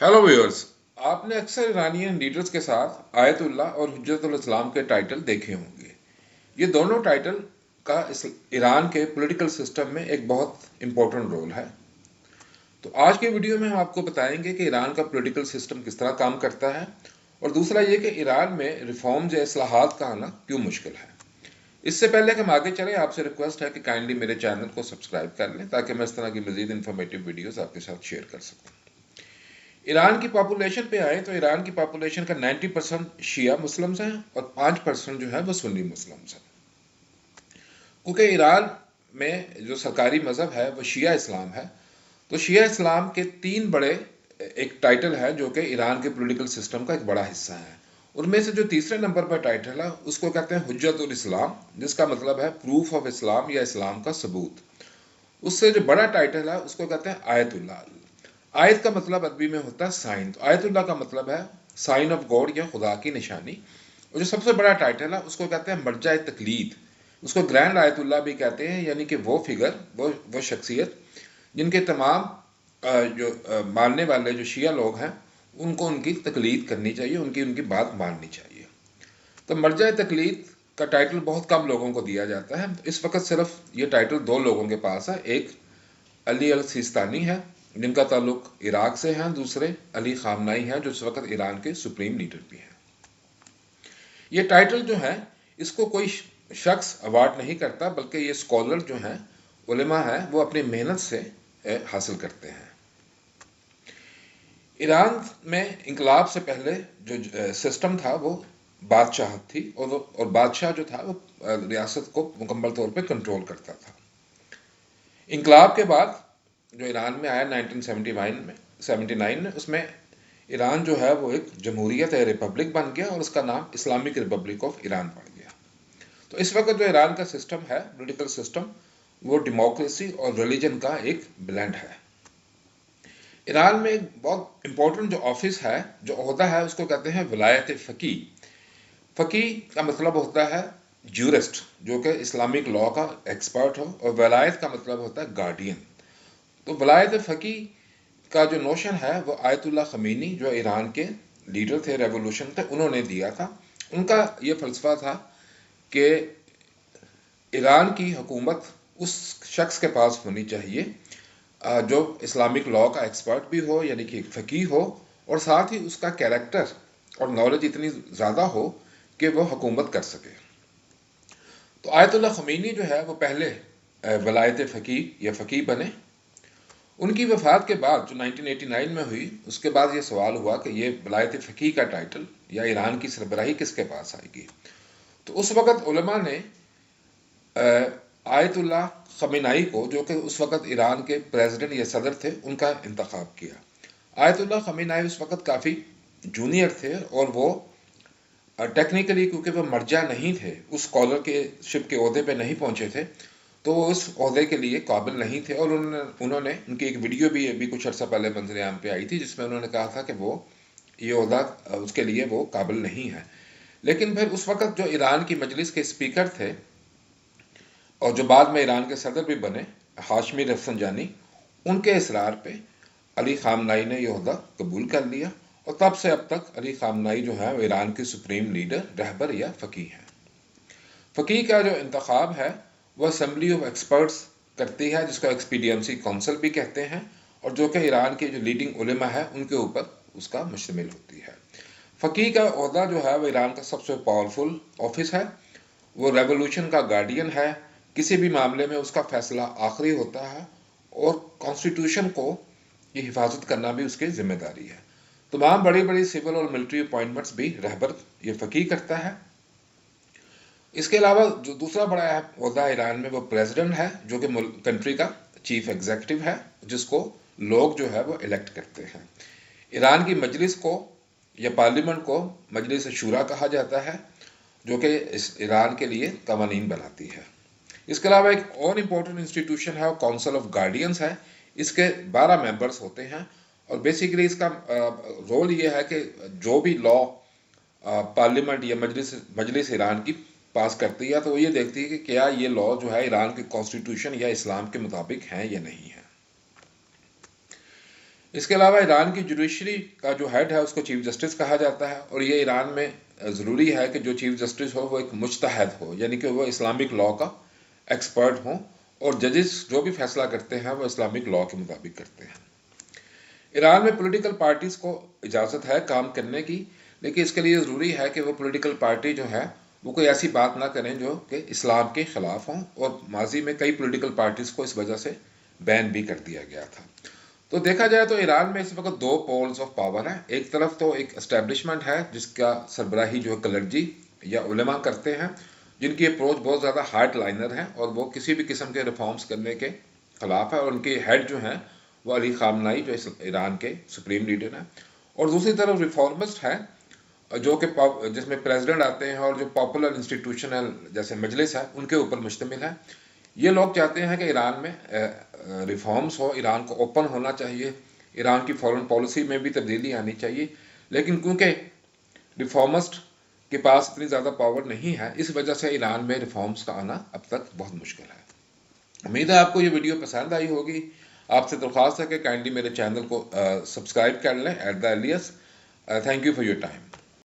Hello viewers. आपने अक्सर Iranian leaders के साथ आयतुल्लाह और हुज्जतुल इस्लाम के टाइटल देखे होंगे। ये दोनों टाइटल का ईरान के पॉलिटिकल सिस्टम में एक बहुत इम्पोर्टेंट रोल है। तो आज के वीडियो में हम आपको बताएंगे कि ईरान का पॉलिटिकल सिस्टम किस तरह काम करता है, और दूसरा ये कि ईरान में रिफॉर्म्स या इस्लाहात का आना क्यों मुश्किल है। इससे पहले कि हम आगे चलें, आपसे रिक्वेस्ट है कि काइंडली मेरे चैनल को सब्सक्राइब कर लें ताकि मैं इस तरह की मजीद इन्फॉर्मेटिव वीडियोस आपके साथ शेयर कर सकूं। ईरान की पॉपुलेशन पे आए तो ईरान की पॉपुलेशन का 90% शिया मुस्लिम्स हैं और 5% जो है वो सुन्नी मुस्लिम्स हैं। क्योंकि ईरान में जो सरकारी मजहब है वो शिया इस्लाम है, तो शिया इस्लाम के तीन बड़े एक टाइटल है जो कि ईरान के पॉलिटिकल सिस्टम का एक बड़ा हिस्सा है। उनमें से जो तीसरे नंबर पर टाइटल है उसको कहते हैं हुज्जतुल इस्लाम, जिसका मतलब है प्रूफ ऑफ इस्लाम या इस्लाम का सबूत। उससे जो बड़ा टाइटल है उसको कहते हैं आयतुल्लाह। आयत का मतलब अरबी में होता है साइन, तो आयतुल्लाह का मतलब है साइन ऑफ गॉड या खुदा की निशानी। और जो सबसे बड़ा टाइटल है उसको कहते हैं मर्जा तकलीद। उसको ग्रैंड आयतुल्लाह भी कहते हैं, यानी कि वो फिगर, वो शख्सियत जिनके तमाम जो मानने वाले जो शिया लोग हैं उनको उनकी तकलीद करनी चाहिए, उनकी उनकी बात माननी चाहिए। तो मर्जा तकलीद का टाइटल बहुत कम लोगों को दिया जाता है। इस वक्त सिर्फ ये टाइटल दो लोगों के पास है। एक अली अल सिस्तानी है जिनका ताल्लुक इराक से है, दूसरे अली खामनाई हैं जो इस वक्त ईरान के सुप्रीम लीडर भी हैं। ये टाइटल जो है इसको कोई शख्स अवार्ड नहीं करता, बल्कि ये स्कॉलर जो हैं, उलेमा हैं, वो अपनी मेहनत से हासिल करते हैं। ईरान में इंकलाब से पहले जो सिस्टम था वो बादशाहत थी, और बादशाह जो था वो रियासत को मुकम्मल तौर पे कंट्रोल करता था। इंकलाब के बाद जो ईरान में आया 1979 में उसमें ईरान जो है वो एक जमहूरियत है, रिपब्लिक बन गया, और उसका नाम इस्लामिक रिपब्लिक ऑफ ईरान पड़ गया। तो इस वक्त जो ईरान का सिस्टम है, पॉलिटिकल सिस्टम, वो डेमोक्रेसी और रिलीजन का एक ब्लेंड है। ईरान में एक बहुत इंपॉर्टेंट जो ऑफिस है, जो ओहदा है, उसको कहते हैं वलायत फ़की। फ़की का मतलब होता है जूरिस्ट, जो कि इस्लामिक लॉ का एक्सपर्ट हो, और वलायत का मतलब होता है गार्डियन। तो वलायत फ़की का जो नोशन है वो आयतुल्लाह ख़मीनी, जो ईरान के लीडर थे, रेवोल्यूशन थे, उन्होंने दिया था। उनका ये फ़लसफ़ा था कि ईरान की हुकूमत उस शख्स के पास होनी चाहिए जो इस्लामिक लॉ का एक्सपर्ट भी हो, यानी कि फ़कीह हो, और साथ ही उसका कैरेक्टर और नॉलेज इतनी ज़्यादा हो कि वो हुकूमत कर सके। तो आयतुल्लाह ख़मीनी जो है वो पहले वलायत फ़कीह या फ़कीह बने। उनकी वफ़ात के बाद जो 1989 में हुई, उसके बाद ये सवाल हुआ कि ये वलायत फ़कीह का टाइटल या ईरान की सरबराही किसके पास आएगी। तो उस वक़्त उलमा ने आयतुल्लाह ख़मेनाई को, जो कि उस वक़्त ईरान के प्रेसिडेंट या सदर थे, उनका इंतखाब किया। आयतुल्लाह ख़मेनाई उस वक़्त काफ़ी जूनियर थे, और वो टेक्निकली क्योंकि वो मर्जा नहीं थे, उस स्कॉलर के शिप के ओहदे पे नहीं पहुंचे थे, तो वो उस ओहदे के लिए काबिल नहीं थे। और उन्होंने उनकी एक वीडियो भी अभी कुछ अर्सा पहले मंजर आम पे आई थी, जिसमें उन्होंने कहा था कि वो ये ओहदा उसके लिए वो काबिल नहीं है। लेकिन फिर उस वक़्त जो ईरान की मजलिस के स्पीकर थे और जो बाद में ईरान के सदर भी बने, हाशमी रफसंजानी, उनके इसरार पे अली खामनाई ने यह ओहदा कबूल कर लिया, और तब से अब तक अली खामनाई जो है वो ईरान के सुप्रीम लीडर, रहबर या फ़कीह हैं। फ़कीह का जो इंतखाब है वह असेंबली ऑफ एक्सपर्ट्स करती है, जिसको एक्सपीडियंसी काउंसिल भी कहते हैं, और जो कि ईरान के जो लीडिंग उलेमा है उनके ऊपर उसका मुश्तमिल होती है। फ़कीह का ओहदा जो है वो ईरान का सबसे पावरफुल ऑफिस है। वो रेवोल्यूशन का गार्डियन है, किसी भी मामले में उसका फैसला आखिरी होता है, और कॉन्स्टिट्यूशन को ये हिफाजत करना भी उसकी जिम्मेदारी है। तमाम बड़ी बड़ी सिविल और मिलिट्री अपॉइंटमेंट्स भी रहबर ये फ़कीह करता है। इसके अलावा जो दूसरा बड़ा ओहदा ईरान में वो प्रेसिडेंट है, जो कि कंट्री का चीफ एग्जीक्यूटिव है, जिसको लोग जो है वो इलेक्ट करते हैं। ईरान की मजलिस को या पार्लियामेंट को मजलिस शूरा कहा जाता है, जो कि इस ईरान के लिए कवानीन बनाती है। इसके अलावा एक और इम्पोर्टेंट इंस्टीट्यूशन है, वो काउंसिल ऑफ गार्डियंस है। इसके 12 मेंबर्स होते हैं, और बेसिकली इसका रोल ये है कि जो भी लॉ पार्लियामेंट या मजलिस ईरान की पास करती है, तो वो ये देखती है कि क्या ये लॉ जो है ईरान के कॉन्स्टिट्यूशन या इस्लाम के मुताबिक हैं या नहीं है। اس کے علاوہ ایران کی جوڈیشری کا جو ہیڈ ہے اس کو چیف جسٹس کہا جاتا ہے، اور یہ ایران میں ضروری ہے کہ جو چیف جسٹس ہو وہ ایک مجتہد ہو، یعنی کہ وہ اسلامک لاء کا ایکسپرٹ ہوں، اور ججز جو بھی فیصلہ کرتے ہیں وہ اسلامک لاء کے مطابق کرتے ہیں۔ ایران میں پولیٹیکل پارٹیز کو اجازت ہے کام کرنے کی، لیکن اس کے لیے ضروری ہے کہ وہ پولیٹیکل پارٹی جو ہے وہ کوئی ایسی بات نہ کریں جو کہ اسلام کے خلاف ہوں، اور ماضی میں کئی پولیٹیکل پارٹیز کو اس وجہ سے بین بھی کر دیا گیا تھا۔ تو دیکھا جائے تو ایران میں اس وقت دو پولز آف پاور ہیں، ایک طرف تو ایک اسٹیبلشمنٹ ہے جس کا سربراہی جو ہے کلرجی یا علماء کرتے ہیں، جن کی اپروچ بہت زیادہ ہارڈ لائنر ہے اور وہ کسی بھی قسم کے ریفارمز کرنے کے خلاف ہے، اور ان کے ہیڈ جو ہیں وہ علی خامنائی جو ایران کے سپریم لیڈر ہیں، اور دوسری طرف ریفارمسٹ ہے جو کہ جس میں پریزیڈنٹ آتے ہیں اور جو پاپولر انسٹیٹیوشن ہے جیسے مجلس ہے ان کے اوپر مشتمل ہے۔ یہ لوگ چاہتے ہیں کہ ایران میں ریفارمز ہو، ایران کو اوپن ہونا چاہیے، ایران کی فورن پالیسی میں بھی تبدیلی آنی چاہیے، لیکن کیونکہ ریفارمسٹ کے پاس اتنی زیادہ پاور نہیں ہے، اس وجہ سے ایران میں ریفارمز کا آنا اب تک بہت مشکل ہے۔ امید ہے آپ کو یہ ویڈیو پسند آئی ہوگی۔ آپ سے درخواست ہے کہ کائنڈلی میرے چینل کو سبسکرائب کر لیں at the earliest. Thank you for your time.